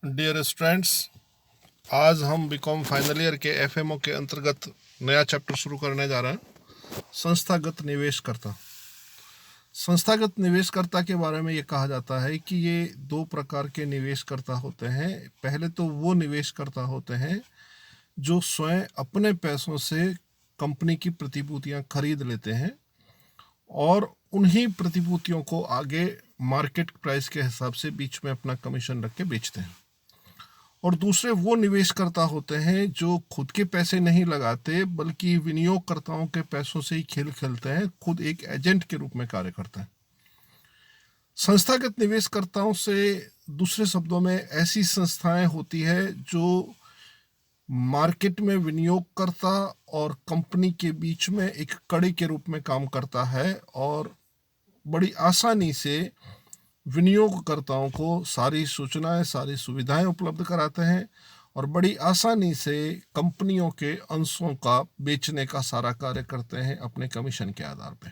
Dear students, आज हम BCom final year के एफएमओ के अंतर्गत नया चैप्टर शुरू करने जा रहे हैं, संस्थागत निवेशकर्ता। संस्थागत निवेशकर्ता के बारे में ये कहा जाता है कि ये दो प्रकार के निवेशकर्ता होते हैं। पहले तो वो निवेशकर्ता होते हैं जो स्वयं अपने पैसों से कंपनी की प्रतिभूतियां खरीद लेते हैं और उन्हीं प्रतिभूतियों को आगे मार्केट प्राइस के हिसाब से बीच में अपना कमीशन रख के बेचते हैं। और दूसरे वो निवेशकर्ता होते हैं जो खुद के पैसे नहीं लगाते बल्कि विनियोगकर्ताओं के पैसों से ही खेल खेलते हैं, खुद एक एजेंट के रूप में कार्य करते हैं। संस्थागत निवेशकर्ताओं से दूसरे शब्दों में ऐसी संस्थाएं होती है जो मार्केट में विनियोगकर्ता और कंपनी के बीच में एक कड़ी के रूप में काम करता है और बड़ी आसानी से विनियोगकर्ताओं को सारी सूचनाएं, सारी सुविधाएं उपलब्ध कराते हैं और बड़ी आसानी से कंपनियों के अंशों का बेचने का सारा कार्य करते हैं अपने कमीशन के आधार पर।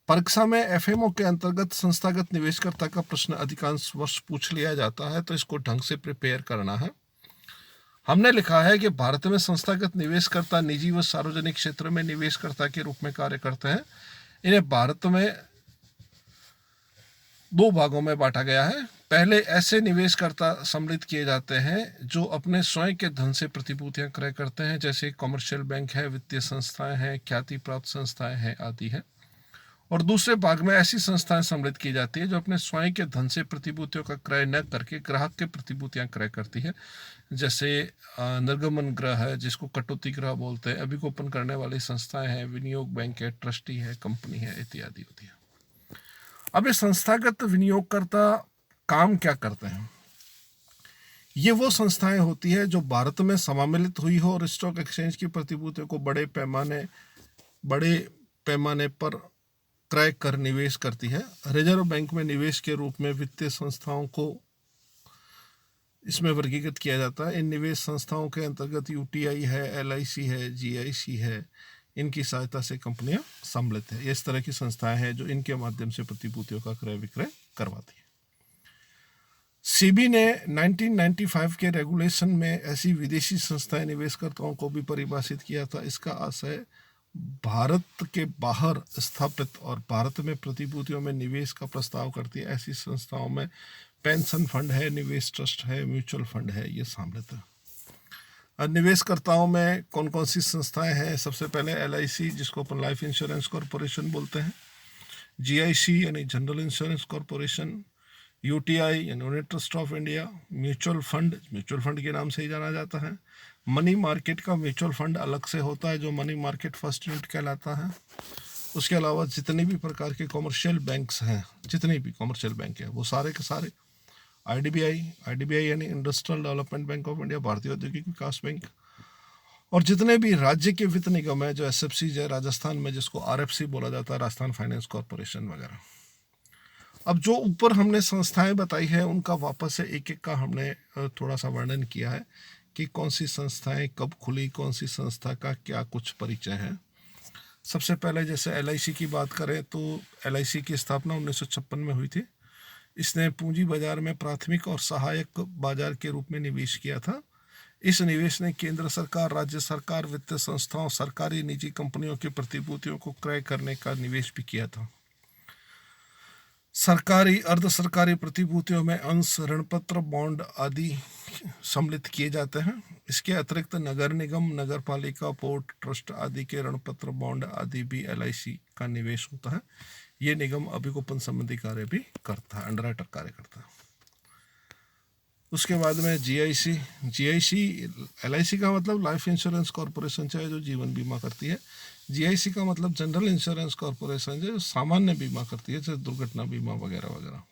परीक्षा में एफएमओ के अंतर्गत संस्थागत निवेशकर्ता का प्रश्न अधिकांश वर्ष पूछ लिया जाता है, तो इसको ढंग से प्रिपेयर करना है। हमने लिखा है कि भारत में संस्थागत निवेशकर्ता निजी व सार्वजनिक क्षेत्र में निवेशकर्ता के रूप में कार्य करते हैं। इन्हें भारत में दो भागों में बांटा गया है। पहले ऐसे निवेशकर्ता सम्मिलित किए जाते हैं जो अपने स्वयं के धन से प्रतिभूतियां क्रय करते हैं, जैसे कमर्शियल बैंक है, वित्तीय संस्थाएं हैं, ख्याति प्राप्त संस्थाएं हैं आदि है। और दूसरे भाग में ऐसी संस्थाएं सम्मिलित की जाती है जो अपने स्वयं के धन से प्रतिभूतियों का क्रय न करके ग्राहक के प्रतिभूतियां क्रय करती है, जैसे निर्गमन गृह है जिसको कटौती गृह बोलते हैं, अभिगोपन करने वाली संस्थाएं हैं, विनियोग बैंक है, ट्रस्टी है, कंपनी है इत्यादि होती है। अब ये संस्थागत विनियोगकर्ता काम क्या करते हैं? ये वो संस्थाएं होती है जो भारत में सम्मिलित हुई हो और स्टॉक एक्सचेंज की प्रतिभूतियों को बड़े पैमाने पर क्रय कर निवेश करती है। रिजर्व बैंक में निवेश के रूप में वित्तीय संस्थाओं को इसमें वर्गीकृत किया जाता है। इन निवेश संस्थाओं के अंतर्गत यूटीआई है, एलआईसी है, जीआईसी है, इनकी सहायता से कंपनियां सम्मिलित है। इस तरह की संस्थाएं हैं जो इनके माध्यम से प्रतिभूतियों का क्रय विक्रय करवाती है। सीबी ने 1995 के रेगुलेशन में ऐसी विदेशी संस्थाएं निवेशकर्ताओं को भी परिभाषित किया था। इसका आशय भारत के बाहर स्थापित और भारत में प्रतिभूतियों में निवेश का प्रस्ताव करती है ऐसी संस्थाओं में पेंशन फंड है, निवेश ट्रस्ट है, म्यूचुअल फंड है, ये सम्मिलित है। निवेशकर्ताओं में कौन कौन सी संस्थाएं हैं? सबसे पहले एलआईसी जिसको अपन लाइफ इंश्योरेंस कॉरपोरेशन बोलते हैं, जीआईसी यानी जनरल इंश्योरेंस कॉरपोरेशन, यूटीआई यानी unit trust of India, mutual fund के नाम से ही जाना जाता है। मनी मार्केट का म्यूचुअल फंड अलग से होता है जो मनी मार्केट फर्स्ट यूनिट कहलाता है। उसके अलावा जितने भी प्रकार के कॉमर्शियल बैंक्स हैं, जितने भी कॉमर्शियल बैंक हैं वो सारे के सारे, आईडीबीआई यानी industrial development bank of India, भारतीय औद्योगिक विकास बैंक, और जितने भी राज्य के वित्त निगम है जो एसएफसी है राजस्थान में जिसको आरएफसी बोला जाता है, राजस्थान फाइनेंस कॉरपोरेशन वगैरह। अब जो ऊपर हमने संस्थाएं बताई है उनका वापस से एक एक का हमने थोड़ा सा वर्णन किया है कि कौन सी संस्थाएं कब खुली, कौन सी संस्था का क्या कुछ परिचय है। सबसे पहले जैसे एलआईसी की बात करें तो एलआईसी की स्थापना 1956 में हुई थी। इसने पूंजी बाजार में प्राथमिक और सहायक बाजार के रूप में निवेश किया था। इस निवेश ने केंद्र सरकार, राज्य सरकार, वित्तीय संस्थाओं, सरकारी निजी कंपनियों की प्रतिभूतियों को क्रय करने का निवेश भी किया था। सरकारी, अर्ध सरकारी प्रतिभूतियों में अंश, ऋणपत्र, बॉन्ड आदि सम्मिलित किए जाते हैं। इसके अतिरिक्त नगर निगम, नगर पालिका, पोर्ट, ट्रस्ट आदि के ऋणपत्र, बॉन्ड आदि भी एलआईसी का निवेश होता है। ये निगम अभिगोपन संबंधी कार्य भी करता है, अंडरराइटर कार्य करता है। उसके बाद में जीआईसी एलआईसी का मतलब लाइफ इंश्योरेंस कॉरपोरेशन है जो जीवन बीमा करती है। जीआईसी का मतलब जनरल इंश्योरेंस कॉरपोरेशन है जो सामान्य बीमा करती है, जैसे दुर्घटना बीमा वगैरह वगैरह।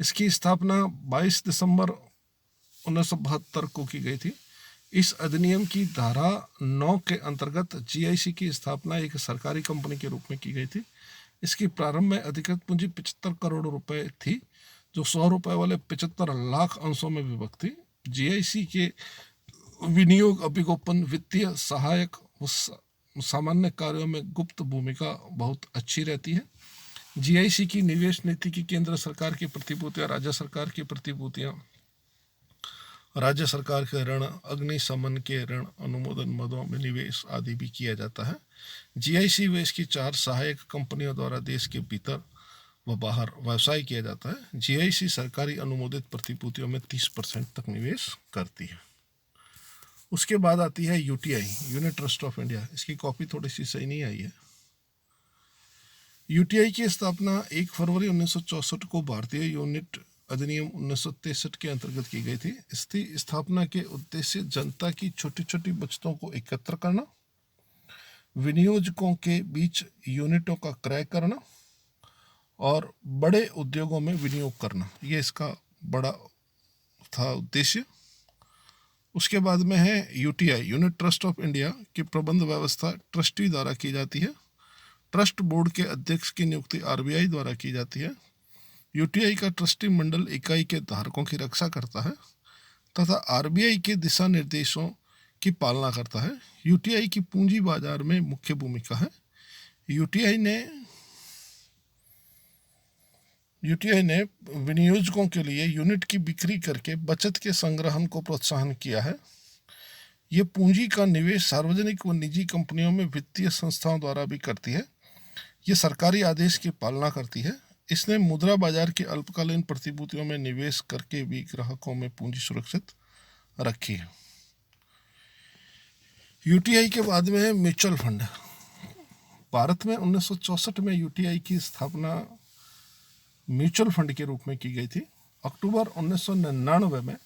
इसकी स्थापना 22 दिसंबर 1972 को की गई थी। इस अधिनियम की धारा 9 के अंतर्गत जीआईसी की स्थापना एक सरकारी कंपनी के रूप में की गई थी। इसकी प्रारंभ में अधिकृत पूंजी 75 करोड़ रुपए थी जो 100 रुपए वाले 75 लाख अंशों में विभक्त थी। जीआईसी के विनियोग, अभिगोपन, वित्तीय सहायक सामान्य कार्यों में गुप्त भूमिका बहुत अच्छी रहती है। जीआईसी की निवेश नीति की केंद्र सरकार की प्रतिभूतियां, राज्य सरकार की प्रतिभूतियां राज्य सरकार के ऋण, अग्निशमन के ऋण, अनुमोदन मदों में निवेश आदि भी किया जाता है। जीआईसी व इसकी 4 सहायक कंपनियों द्वारा देश के भीतर व बाहर व्यवसाय किया जाता है। जीआईसी सरकारी अनुमोदित प्रतिभूतियों में 30% तक निवेश करती है। उसके बाद आती है UTI, unit trust of India. इसकी कॉपी थोड़ी सी सही नहीं आई है। यूटीआई की स्थापना 1 फरवरी 1964 को भारतीय यूनिट अधिनियम 1963 के अंतर्गत की गई थी। इसकी स्थापना के उद्देश्य जनता की छोटी छोटी बचतों को एकत्र करना, विनियोजकों के बीच यूनिटों का क्रय करना और बड़े उद्योगों में विनियोग करना, ये इसका बड़ा था उद्देश्य। उसके बाद में है UTI, unit trust of India की प्रबंध व्यवस्था ट्रस्टी द्वारा की जाती है। ट्रस्ट बोर्ड के अध्यक्ष की नियुक्ति आरबीआई द्वारा की जाती है। यूटीआई का ट्रस्टी मंडल इकाई के धारकों की रक्षा करता है तथा आरबीआई के दिशा निर्देशों की पालना करता है। यूटीआई की पूंजी बाजार में मुख्य भूमिका है। यूटीआई ने विनियोजकों के लिए यूनिट की बिक्री करके बचत के संग्रहण को प्रोत्साहन किया है। ये पूंजी का निवेश सार्वजनिक व निजी कंपनियों में वित्तीय संस्थाओं द्वारा भी करती है। ये सरकारी आदेश की पालना करती है। इसने मुद्रा बाजार की अल्पकालीन प्रतिभूतियों में निवेश करके भी ग्राहकों में पूंजी सुरक्षित रखी है। यूटीआई के बाद में है म्यूचुअल फंड। भारत में 1964 में यूटीआई की स्थापना म्यूचुअल फंड के रूप में की गई थी। अक्टूबर 1999 में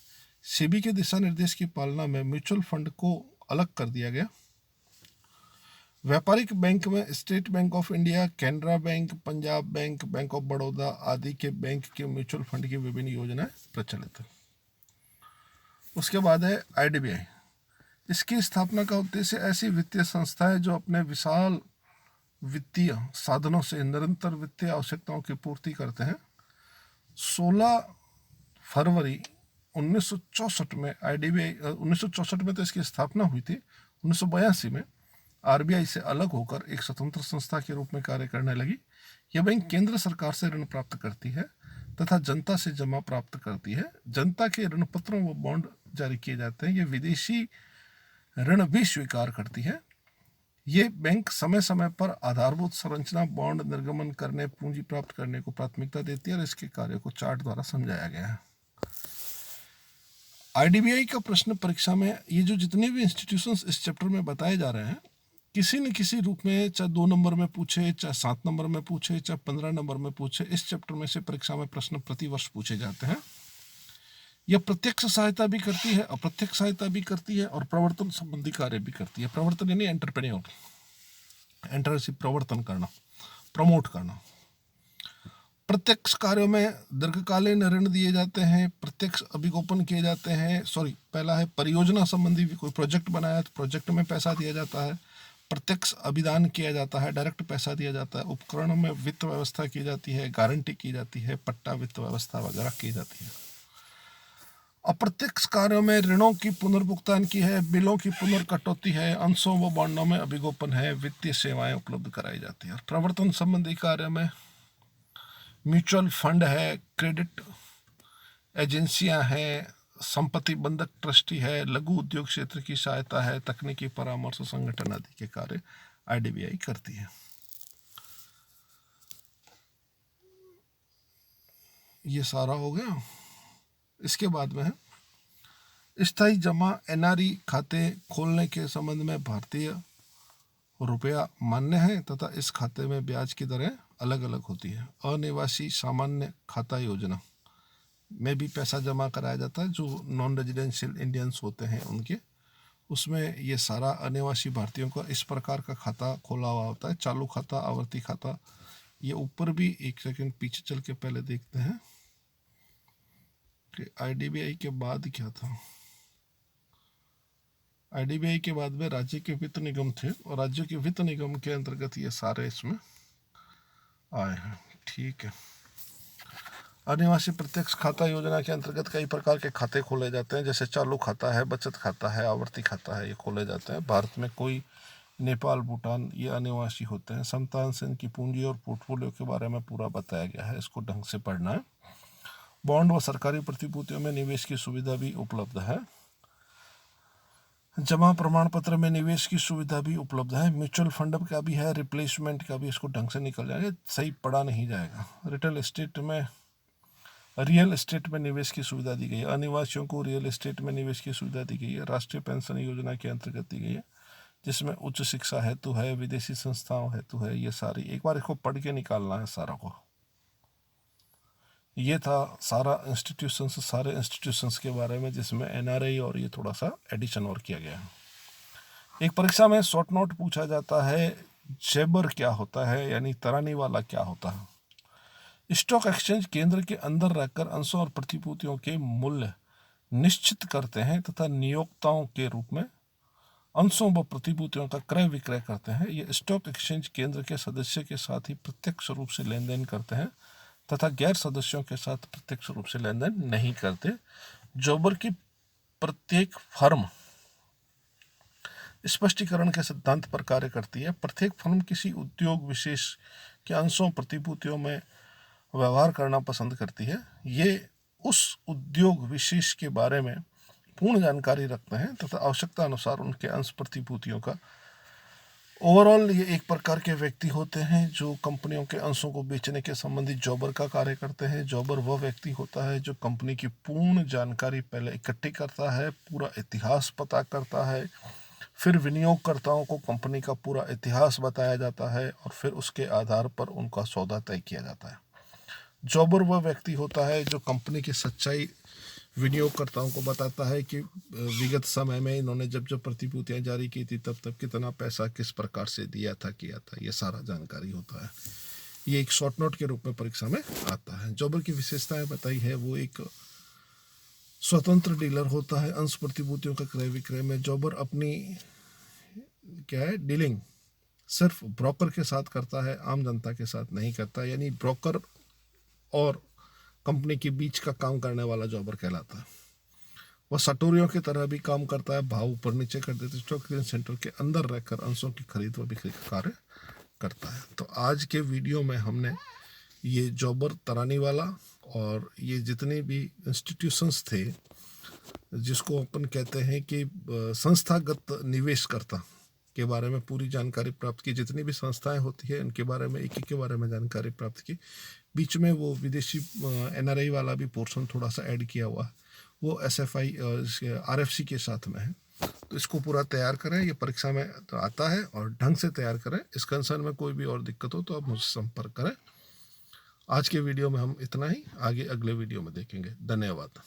सेबी के दिशा निर्देश की पालना में म्यूचुअल फंड को अलग कर दिया गया। व्यापारिक बैंक में state bank of India, Canara bank, Punjab bank, bank of Baroda आदि के बैंक के म्यूचुअल फंड की विभिन्न योजनाएं प्रचलित हैं। उसके बाद है आईडीबीआई। इसकी स्थापना का उद्देश्य ऐसी वित्तीय संस्थाएं जो अपने विशाल वित्तीय साधनों से निरंतर वित्तीय आवश्यकताओं की पूर्ति करते हैं। 16 फरवरी 1964 में आईडीबीआई 1964 में तो इसकी स्थापना हुई थी। 1982 में आरबीआई से अलग होकर एक स्वतंत्र संस्था के रूप में कार्य करने लगी। यह बैंक केंद्र सरकार से ऋण प्राप्त करती है तथा जनता से जमा प्राप्त करती है। जनता के ऋण पत्रों व बॉन्ड जारी किए जाते हैं। ये विदेशी ऋण भी स्वीकार करती है। ये बैंक समय समय पर आधारभूत संरचना बॉन्ड निर्गमन करने, पूंजी प्राप्त करने को प्राथमिकता देती है और इसके कार्य को चार्ट द्वारा समझाया गया है। आईडीबीआई का प्रश्न परीक्षा में ये जो जितने भी इंस्टीट्यूशंस इस चैप्टर में बताए जा रहे हैं, किसी न किसी रूप में, चाहे 2 नंबर में पूछे, चाहे 7 नंबर में पूछे, चाहे 15 नंबर में पूछे, इस चैप्टर में से परीक्षा में प्रश्न प्रतिवर्ष पूछे जाते हैं। यह प्रत्यक्ष सहायता भी करती है, अप्रत्यक्ष सहायता भी करती है और प्रवर्तन संबंधी कार्य भी करती है। प्रवर्तन यानी एंटरप्रेन्योर, एंटरप्रेन्योरशिप, प्रवर्तन करना, प्रमोट करना। प्रत्यक्ष कार्यों में दीर्घकालीन ऋण दिए जाते हैं, प्रत्यक्ष अभिगोपन किए जाते हैं। पहला है परियोजना संबंधी, कोई प्रोजेक्ट बनाया तो प्रोजेक्ट में पैसा दिया जाता है। प्रत्यक्ष अभिदान किया जाता है, डायरेक्ट पैसा दिया जाता है। उपकरणों में वित्त व्यवस्था की जाती है, गारंटी की जाती है, पट्टा वित्त व्यवस्था वगैरह की जाती है। अप्रत्यक्ष कार्यों में ऋणों की पुनर्भुगतान की है, बिलों की पुनर्कटौती है, अंशों व बॉन्डों में अभिगोपन है, वित्तीय सेवाएं उपलब्ध कराई जाती है। प्रवर्तन संबंधी कार्य में म्यूचुअल फंड है, क्रेडिट एजेंसियां हैं, संपत्ति बंधक ट्रस्टी है, लघु उद्योग क्षेत्र की सहायता है, तकनीकी परामर्श, संगठन आदि के कार्य आईडीबीआई करती है। ये सारा हो गया। इसके बाद में है स्थायी जमा एनआरई खाते खोलने के संबंध में भारतीय रुपया मान्य है तथा इस खाते में ब्याज की दरें अलग अलग होती है। अनिवासी सामान्य खाता योजना में भी पैसा जमा कराया जाता है, जो नॉन रेजिडेंशियल इंडियंस होते हैं उनके, उसमें ये सारा अनिवासी भारतीयों का इस प्रकार का खाता खोला हुआ होता है। चालू खाता, आवर्ती खाता। ये ऊपर भी एक सेकंड पीछे चल के पहले देखते हैं कि आईडीबीआई के बाद क्या था। आईडीबीआई के बाद में राज्य के वित्त निगम थे और राज्यों के वित्त निगम के अंतर्गत ये सारे इसमें आए हैं। ठीक है। अनिवासी प्रत्यक्ष खाता योजना के अंतर्गत कई प्रकार के खाते खोले जाते हैं, जैसे चालू खाता है, बचत खाता है, आवर्ती खाता है, ये खोले जाते हैं। भारत में कोई, नेपाल, भूटान, ये अनिवासी होते हैं। संतान से इनकी पूंजी और पोर्टफोलियो के बारे में पूरा बताया गया है, इसको ढंग से पढ़ना है। बॉन्ड व सरकारी प्रतिभूतियों में निवेश की सुविधा भी उपलब्ध है। जमा प्रमाण पत्र में निवेश की सुविधा भी उपलब्ध है। म्यूचुअल फंड का भी है, रिप्लेसमेंट का भी, इसको ढंग से निकल जाएगा, सही पढ़ा नहीं जाएगा। रियल एस्टेट में निवेश की सुविधा दी गई है। अनिवासियों को रियल एस्टेट में निवेश की सुविधा दी गई है। राष्ट्रीय पेंशन योजना के अंतर्गत दी गई है, जिसमें उच्च शिक्षा हेतु है, विदेशी संस्थाओं हेतु है। ये सारी एक बार इसको पढ़ के निकालना है सारा को। ये था सारे इंस्टीट्यूशंस के बारे में, जिसमें एनआरआई और ये थोड़ा सा एडिशन और किया गया है। एक परीक्षा में शॉर्ट नोट पूछा जाता है, जेबर क्या होता है, यानी तरानी वाला क्या होता है। स्टॉक एक्सचेंज केंद्र के अंदर रहकर अंशों और प्रतिभूतियों के मूल्य निश्चित करते हैं तथा नियोक्ताओं के रूप में अंशों व प्रतिभूतियों का क्रय विक्रय करते हैं। ये स्टॉक एक्सचेंज केंद्र के सदस्य के साथ ही प्रत्यक्ष रूप से लेन देन करते हैं तथा गैर सदस्यों के साथ प्रत्यक्ष रूप से लेन देन नहीं करते। जोबर की प्रत्येक फर्म स्पष्टीकरण के सिद्धांत पर कार्य करती है। प्रत्येक फर्म किसी उद्योग विशेष के अंशों प्रतिभूतियों में व्यवहार करना पसंद करती है। ये उस उद्योग विशेष के बारे में पूर्ण जानकारी रखते हैं तथा आवश्यकता अनुसार उनके अंश प्रतिभूतियों का ओवरऑल ये एक प्रकार के व्यक्ति होते हैं जो कंपनियों के अंशों को बेचने के संबंधित जॉबर का कार्य करते हैं। जॉबर वह व्यक्ति होता है जो कंपनी की पूर्ण जानकारी पहले इकट्ठी करता है, पूरा इतिहास पता करता है, फिर विनियोगकर्ताओं को कंपनी का पूरा इतिहास बताया जाता है और फिर उसके आधार पर उनका सौदा तय किया जाता है। जॉबर वह व्यक्ति होता है जो कंपनी की सच्चाई विनियोगकर्ताओं को बताता है कि विगत समय में इन्होंने जब जब प्रतिभूतियां जारी की थी तब तब कितना पैसा किस प्रकार से दिया था, किया था, ये सारा जानकारी होता है। ये एक शॉर्ट नोट के रूप में परीक्षा में आता है। जॉबर की विशेषताएं बताई है, वो एक स्वतंत्र डीलर होता है अंश प्रतिभूतियों का क्रय विक्रय में। जॉबर अपनी क्या है डीलिंग सिर्फ ब्रोकर के साथ करता है, आम जनता के साथ नहीं करता, यानी ब्रोकर और कंपनी के बीच का काम करने वाला जॉबर कहलाता है। वह सटोरियों की तरह भी काम करता है, भाव ऊपर नीचे कर देते। स्टॉक एक्सचेंज सेंटर के अंदर रहकर अंशों की खरीद व बिक्री का कार्य करता है। तो आज के वीडियो में हमने ये जॉबर, तरानी वाला और ये जितने भी इंस्टीट्यूशंस थे जिसको अपन कहते हैं कि संस्थागत निवेशकर्ता के बारे में पूरी जानकारी प्राप्त की। जितनी भी संस्थाएं होती है इनके बारे में एक एक के बारे में जानकारी प्राप्त की। बीच में वो विदेशी एनआरआई वाला भी पोर्शन थोड़ा सा ऐड किया हुआ है, वो एसएफआई आरएफसी के साथ में है। तो इसको पूरा तैयार करें, ये परीक्षा में तो आता है और ढंग से तैयार करें। इस कंसर्न में कोई भी और दिक्कत हो तो आप मुझसे संपर्क करें। आज के वीडियो में हम इतना ही, आगे अगले वीडियो में देखेंगे। धन्यवाद।